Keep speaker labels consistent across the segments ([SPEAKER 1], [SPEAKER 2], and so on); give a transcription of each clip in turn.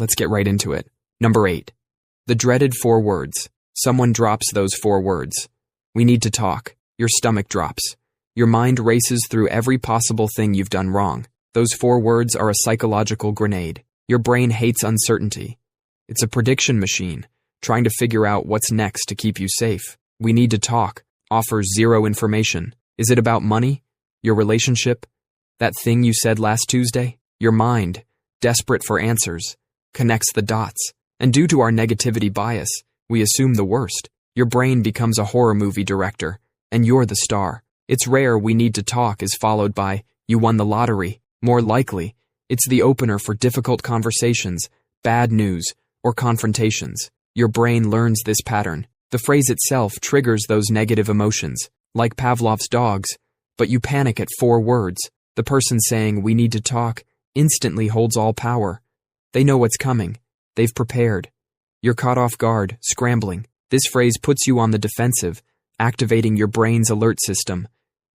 [SPEAKER 1] Let's get right into it. Number 8. The dreaded 4 words. Someone drops those 4 words. We need to talk. Your stomach drops. Your mind races through every possible thing you've done wrong. Those 4 words are a psychological grenade. Your brain hates uncertainty. It's a prediction machine, trying to figure out what's next to keep you safe. We need to talk offers 0 information. Is it about money? Your relationship? That thing you said last Tuesday? Your mind, desperate for answers, connects the dots. And due to our negativity bias, we assume the worst. Your brain becomes a horror movie director, and you're the star. It's rare we need to talk is followed by, you won the lottery. More likely, it's the opener for difficult conversations, bad news, or confrontations. Your brain learns this pattern. The phrase itself triggers those negative emotions, like Pavlov's dogs, but you panic at 4 words. The person saying, we need to talk, instantly holds all power. They know what's coming. They've prepared. You're caught off guard, scrambling. This phrase puts you on the defensive, activating your brain's alert system.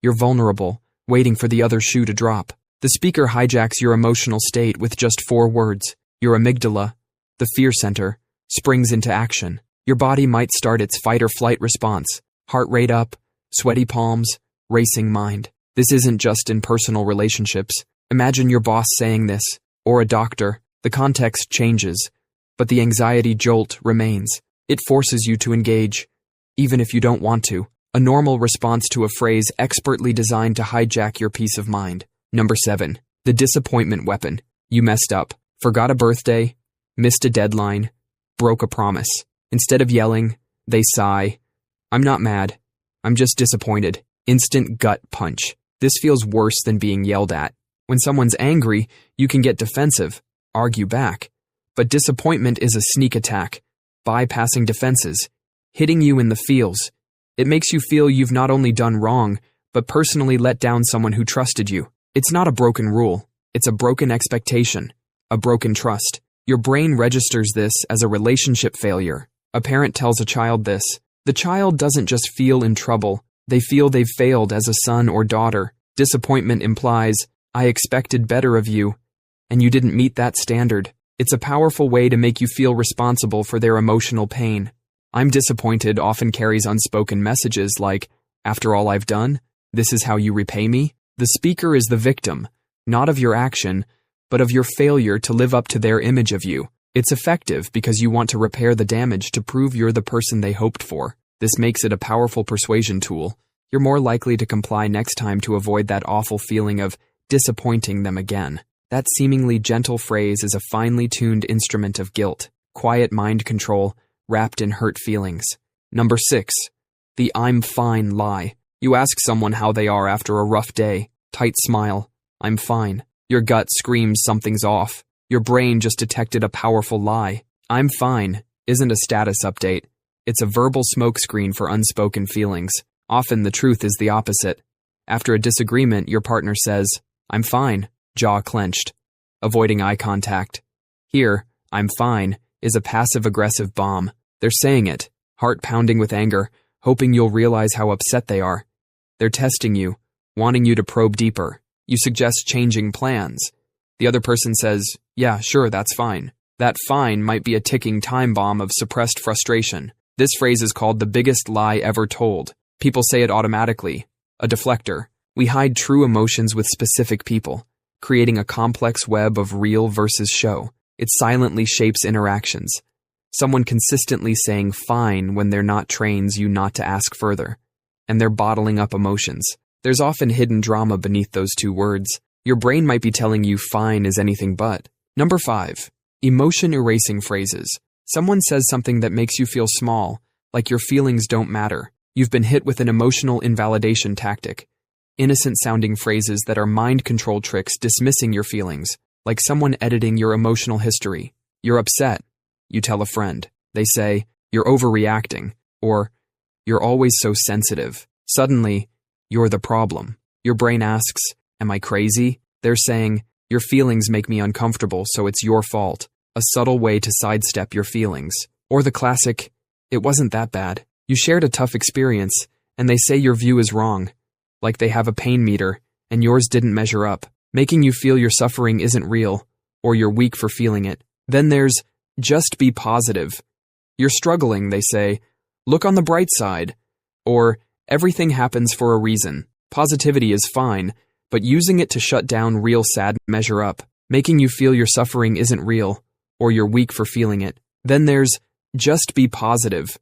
[SPEAKER 1] You're vulnerable, waiting for the other shoe to drop. The speaker hijacks your emotional state with just 4 words. Your amygdala, the fear center, springs into action. Your body might start its fight or flight response. Heart rate up, sweaty palms, racing mind. This isn't just in personal relationships. Imagine your boss saying this, or a doctor. The context changes, but the anxiety jolt remains. It forces you to engage, even if you don't want to. A normal response to a phrase expertly designed to hijack your peace of mind. Number 7. The disappointment weapon. You messed up. Forgot a birthday. Missed a deadline. Broke a promise. Instead of yelling, they sigh. I'm not mad. I'm just disappointed. Instant gut punch. This feels worse than being yelled at. When someone's angry, you can get defensive, argue back. But disappointment is a sneak attack, bypassing defenses, hitting you in the feels. It makes you feel you've not only done wrong, but personally let down someone who trusted you. It's not a broken rule. It's a broken expectation, a broken trust. Your brain registers this as a relationship failure. A parent tells a child this. The child doesn't just feel in trouble. They feel they've failed as a son or daughter. Disappointment implies, I expected better of you, and you didn't meet that standard. It's a powerful way to make you feel responsible for their emotional pain. I'm disappointed often carries unspoken messages like, after all I've done, this is how you repay me? The speaker is the victim, not of your action, but of your failure to live up to their image of you. It's effective because you want to repair the damage to prove you're the person they hoped for. This makes it a powerful persuasion tool. You're more likely to comply next time to avoid that awful feeling of disappointing them again. That seemingly gentle phrase is a finely tuned instrument of guilt, quiet mind control, wrapped in hurt feelings. Number 6. The I'm fine lie. You ask someone how they are after a rough day. Tight smile. I'm fine. Your gut screams something's off. Your brain just detected a powerful lie. I'm fine isn't a status update. It's a verbal smokescreen for unspoken feelings. Often the truth is the opposite. After a disagreement, your partner says, I'm fine, jaw clenched, avoiding eye contact. Here, I'm fine, is a passive-aggressive bomb. They're saying it, heart pounding with anger, hoping you'll realize how upset they are. They're testing you, wanting you to probe deeper. You suggest changing plans. The other person says, yeah, sure, that's fine. That fine might be a ticking time bomb of suppressed frustration. This phrase is called the biggest lie ever told. People say it automatically, a deflector. We hide true emotions with specific people, creating a complex web of real versus show. It silently shapes interactions. Someone consistently saying fine when they're not trains you not to ask further, and they're bottling up emotions. There's often hidden drama beneath those 2 words. Your brain might be telling you fine is anything but. Number 5. Emotion-erasing phrases. Someone says something that makes you feel small, like your feelings don't matter. You've been hit with an emotional invalidation tactic. Innocent-sounding phrases that are mind control tricks dismissing your feelings, like someone editing your emotional history. You're upset. You tell a friend. They say, you're overreacting, or you're always so sensitive. Suddenly, you're the problem. Your brain asks, am I crazy? They're saying, your feelings make me uncomfortable, so it's your fault. A subtle way to sidestep your feelings. Or the classic, it wasn't that bad. You shared a tough experience, and they say your view is wrong, like they have a pain meter, and yours didn't measure up, making you feel your suffering isn't real, or you're weak for feeling it. Then there's just be positive. You're struggling, they say. Look on the bright side. Or everything happens for a reason. Positivity is fine, but using it to shut down real sadness measure up, making you feel your suffering isn't real, or you're weak for feeling it. Then there's just be positive.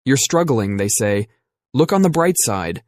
[SPEAKER 1] You're struggling, they say. Look on the bright side.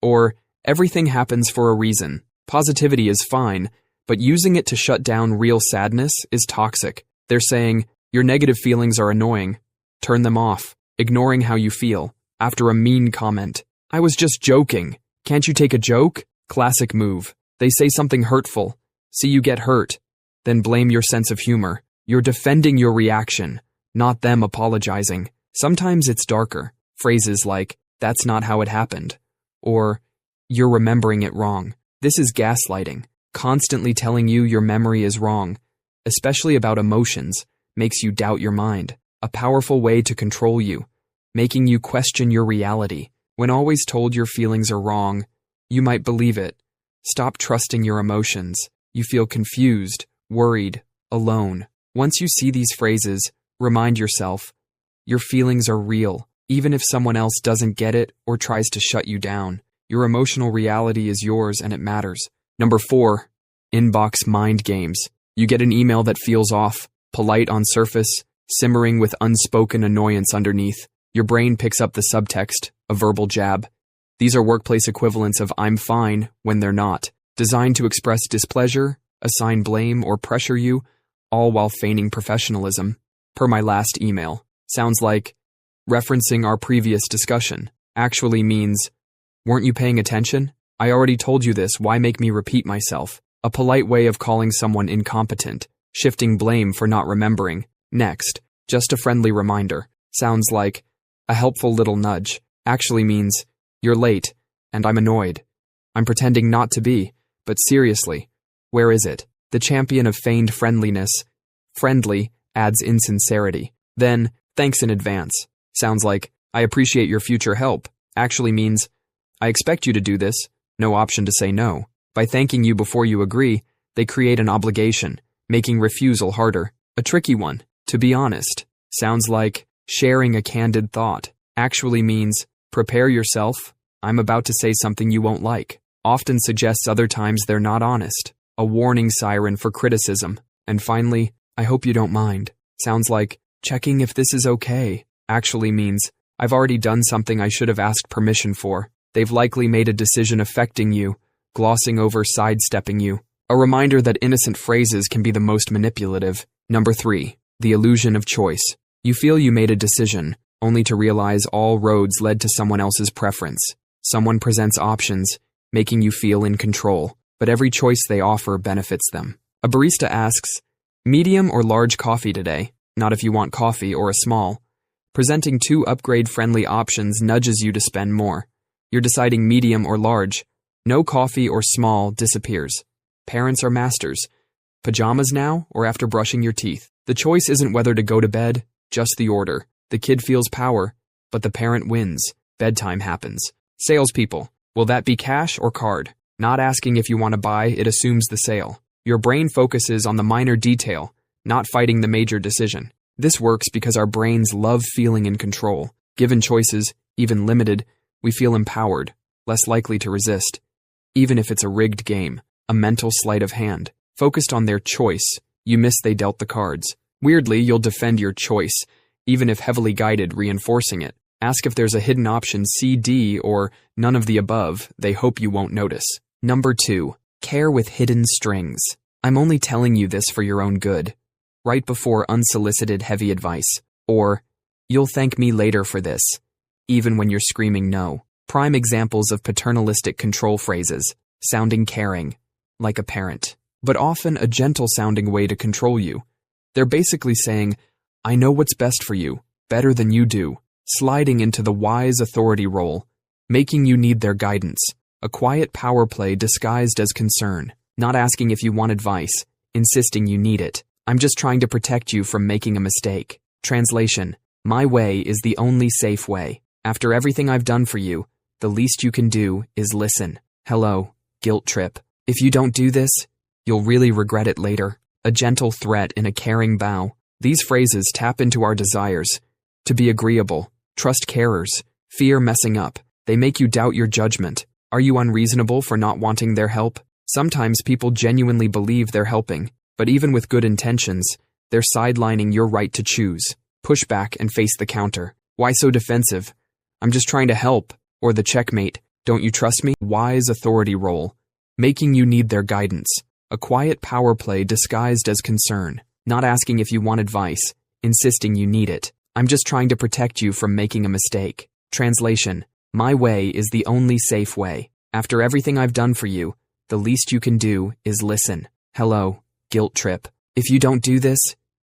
[SPEAKER 1] Or everything happens for a reason. Positivity is fine, but using it to shut down real sadness is toxic. They're saying, your negative feelings are annoying. Turn them off, ignoring how you feel. After a mean comment, I was just joking. Can't you take a joke? Classic move. They say something hurtful. See you get hurt. Then blame your sense of humor. You're defending your reaction, not them apologizing. Sometimes it's darker. Phrases like, that's not how it happened. Or, you're remembering it wrong. This is gaslighting. Constantly telling you your memory is wrong, especially about emotions, makes you doubt your mind. A powerful way to control you, making you question your reality. When always told your feelings are wrong, you might believe it. Stop trusting your emotions. You feel confused, worried, alone. Once you see these phrases, remind yourself, your feelings are real, even if someone else doesn't get it or tries to shut you down. Your emotional reality is yours and it matters. Number 4, inbox mind games. You get an email that feels off, polite on surface, simmering with unspoken annoyance underneath. Your brain picks up the subtext, a verbal jab. These are workplace equivalents of I'm fine when they're not, designed to express displeasure, assign blame, or pressure you, all while feigning professionalism. Per my last email, sounds like referencing our previous discussion, actually means, weren't you paying attention? I already told you this, why make me repeat myself? A polite way of calling someone incompetent, shifting blame for not remembering. Next, just a friendly reminder, sounds like a helpful little nudge, actually means, you're late, and I'm annoyed. I'm pretending not to be, but seriously, where is it? The champion of feigned friendliness. Friendly adds insincerity. Then, thanks in advance. Sounds like, I appreciate your future help. Actually means, I expect you to do this. No option to say no. By thanking you before you agree, they create an obligation, making refusal harder. A tricky one, to be honest. Sounds like, sharing a candid thought. Actually means, prepare yourself. I'm about to say something you won't like. Often suggests other times they're not honest. A warning siren for criticism. And finally, I hope you don't mind. Sounds like, checking if this is okay. Actually means, I've already done something I should have asked permission for. They've likely made a decision affecting you, glossing over sidestepping you. A reminder that innocent phrases can be the most manipulative. Number 3, the illusion of choice. You feel you made a decision, only to realize all roads led to someone else's preference. Someone presents options, making you feel in control, but every choice they offer benefits them. A barista asks, medium or large coffee today? Not if you want coffee or a small. Presenting 2 upgrade-friendly options nudges you to spend more. You're deciding medium or large. No coffee or small disappears. Parents are masters. Pajamas now or after brushing your teeth? The choice isn't whether to go to bed, just the order. The kid feels power, but the parent wins. Bedtime happens. Salespeople, will that be cash or card? Not asking if you want to buy, it assumes the sale. Your brain focuses on the minor detail, not fighting the major decision. This works because our brains love feeling in control. Given choices, even limited, we feel empowered, less likely to resist. Even if it's a rigged game, a mental sleight of hand. Focused on their choice, you miss they dealt the cards. Weirdly, you'll defend your choice, even if heavily guided, reinforcing it. Ask if there's a hidden option C, D, or none of the above. They hope you won't notice. Number 2, care with hidden strings. I'm only telling you this for your own good. Right before unsolicited heavy advice. Or, you'll thank me later for this. Even when you're screaming no. Prime examples of paternalistic control phrases, sounding caring, like a parent, but often a gentle-sounding way to control you. They're basically saying, I know what's best for you, better than you do, sliding into the wise authority role, making you need their guidance. A quiet power play disguised as concern, not asking if you want advice, insisting you need it. I'm just trying to protect you from making a mistake. Translation, my way is the only safe way. After everything I've done for you, the least you can do is listen. Hello, guilt trip. If you don't do this, you'll really regret it later. A gentle threat in a caring bow. These phrases tap into our desires to be agreeable, trust carers, fear messing up. They make you doubt your judgment. Are you unreasonable for not wanting their help? Sometimes people genuinely believe they're helping, but even with good intentions, they're sidelining your right to choose. Push back and face the counter. Why so defensive? I'm just trying to help. Or the checkmate. Don't you trust me? Wise authority role, making you need their guidance. A quiet power play disguised as concern, not asking if you want advice, insisting you need it. I'm just trying to protect you from making a mistake. Translation: my way is the only safe way. After everything I've done for you, the least you can do is listen. Hello, guilt trip. If you don't do this,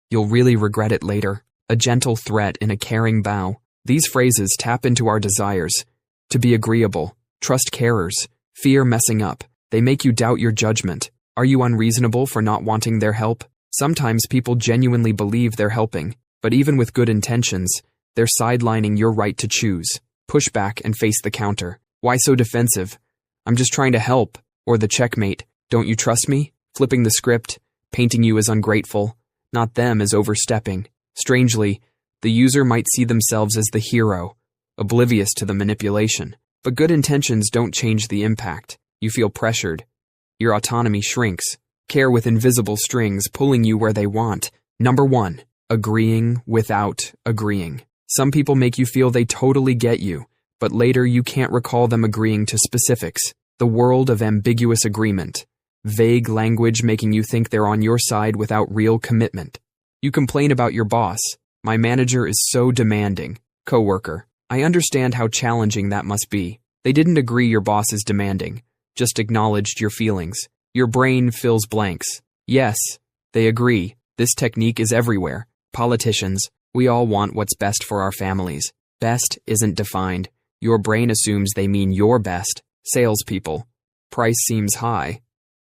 [SPEAKER 1] you'll really regret it later. A gentle threat in a caring bow. These phrases tap into our desires to be agreeable, trust carers, fear messing up. They make you doubt your judgment. Are you unreasonable for not wanting their help? Sometimes people genuinely believe they're helping, but even with good intentions, they're sidelining your right to choose. Push back and face the counter. Why so defensive? I'm just trying to help. Or the checkmate. Don't you trust me? Flipping the script, painting you as ungrateful, not them as overstepping. Strangely, the user might see themselves as the hero, oblivious to the manipulation. But good intentions don't change the impact. You feel pressured. Your autonomy shrinks. Care with invisible strings pulling you where they want. Number 1. Agreeing without agreeing. Some people make you feel they totally get you, but later you can't recall them agreeing to specifics. The world of ambiguous agreement. Vague language making you think they're on your side without real commitment. You complain about your boss. My manager is so demanding. Coworker. I understand how challenging that must be. They didn't agree your boss is demanding, just acknowledged your feelings. Your brain fills blanks. Yes, they agree. This technique is everywhere. Politicians. We all want what's best for our families. Best isn't defined. Your brain assumes they mean your best. Salespeople. Price seems high.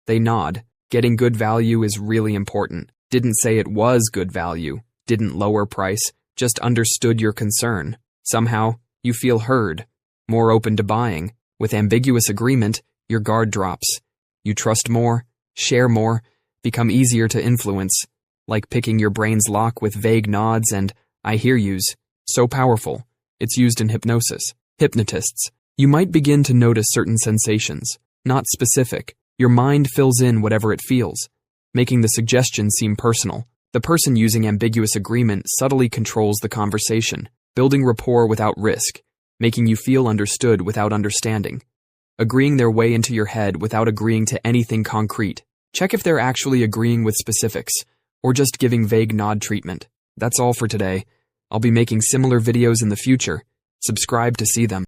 [SPEAKER 1] They nod. Getting good value is really important. Didn't say it was good value. Didn't lower price. Just understood your concern. Somehow, you feel heard. More open to buying. With ambiguous agreement, your guard drops. You trust more, share more, become easier to influence. Like picking your brain's lock with vague nods and I hear yous. So powerful. It's used in hypnosis. Hypnotists. You might begin to notice certain sensations, not specific. Your mind fills in whatever it feels, making the suggestion seem personal. The person using ambiguous agreement subtly controls the conversation, building rapport without risk, making you feel understood without understanding, agreeing their way into your head without agreeing to anything concrete. Check if they're actually agreeing with specifics, or just giving vague nod treatment. That's all for today. I'll be making similar videos in the future. Subscribe to see them.